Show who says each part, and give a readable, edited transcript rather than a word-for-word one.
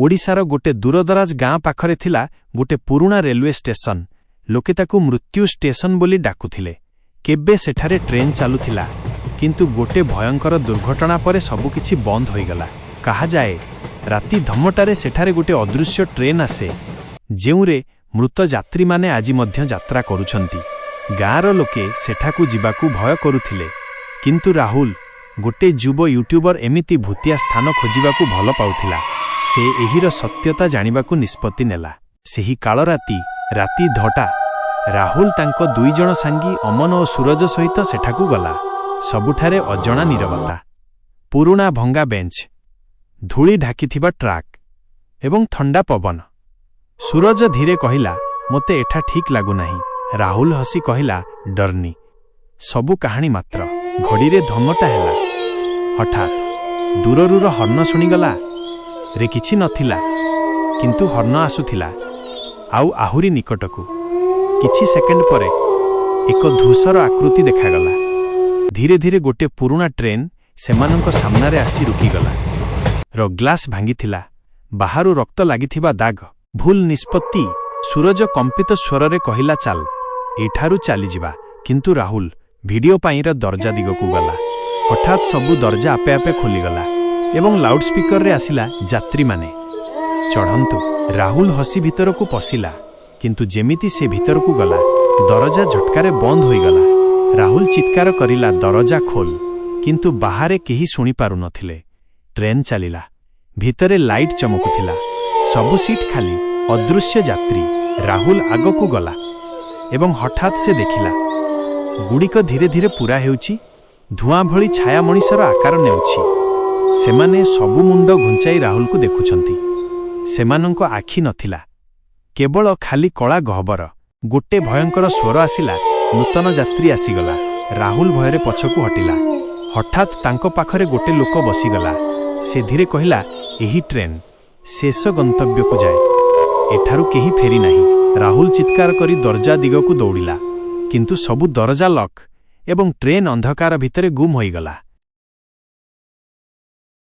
Speaker 1: ओडिशार गोटे दूरदराज गाँ पाखरे थिला गोटे पुरुणा रेलवे स्टेशन। लोके ताकू मृत्यु स्टेशन बोली डाकुथिले। केबे सेठारे ट्रेन चालुथिला, किंतु गोटे भयंकर दुर्घटना परे सबुकिछि बंद होईगला। कहा जाए राति धमटारे सेठारे गोटे अदृश्य ट्रेन आसे, जेउरे मृत यात्री माने आजि मध्य यात्रा करुछंती। गाँर लोके सेठाकू जिबाकू भय करुथिले, किंतु राहुल गोटे युव यूट्यूबर एमिति भूतिया स्थान खोजिबाकू भल पाउथिला। से एहिर सत्यता जानिबाकू निष्पत्ति नेला। सेही काल राति 10टा राहुल तांको 2 जण सांगी अमन और सूरज सहित सेठाकू गला। सबुठारे अजणा नीरवता, पुरुणा भंगा बेंच, धूली ढाकिथिबा ट्राक एवं ठंडा पवन। सूरज धीरे कहिला, मोते एठा ठीक लागू नाही। राहुल हसी कहिला, डरनी, सबु कहानी मात्र। घड़ीरे धमटा हैला। हठात दूररूर हर्न शुणीगला। रे किछि नथिला, किंतु हर्न आसुथिला आउ आहुरी निकटकू। किछि सेकेंड परे एक धूसर आकृति देखागला। धीरे धीरे गोटे पुरुणा ट्रेन सेमानंको सामनारे आसी रुकीगला। रो ग्लास भांगिथिला, बाहारू रक्त लागिथिबा दाग। भूल निष्पत्ति। सूरज कंपित स्वररे कहिला, चाल एठारू चली जिबा। किंतु राहुल भिडियो पाइर दरजा दिगकू गला। हठात सबु दरजा आपे आपे खोलीगला एवं लाउडस्पीकर रे आसिला, यात्री माने चढ़ंतु। राहुल हसी भितर को पशिला, किंतु जेमिति से भितर को गला दरजा झटकारे बंद होईगला। राहुल चित्कार करिला, दरजा खोल। किंतु बाहारे केही सुनी पारु नथिले। ट्रेन चलिला। भितरे लाइट चमकुथिला। सबु सीट खाली, अदृश्य यात्री। राहुल आगकू गला एवं हठात से देखिला गुड़िक धीरे धीरे पूरा हेउछि। धुआं भली छाया मनिषर आकार नेउछि। सेमाने सबु मुंड घुंचाई राहुल को देखुछंती। सेमानंको आखि नथिला, केवल खाली कला गहबर। गोटे भयंकर स्वर आसिला, नूतन यात्री आसीगला। राहुल भयरे पछकू हटिला। हठात तांको पाखरे गोटे लोक बसीगला। से धीरे कहिला, एही ट्रेन शेष गंतव्य को जाए, एठारू केही फेरी नाही। राहुल चित्कार करी दरजा दिगकू दौड़िला, किंतु सबु दरजा लक एवं ट्रेन अंधकार भितरे गुम होईगला।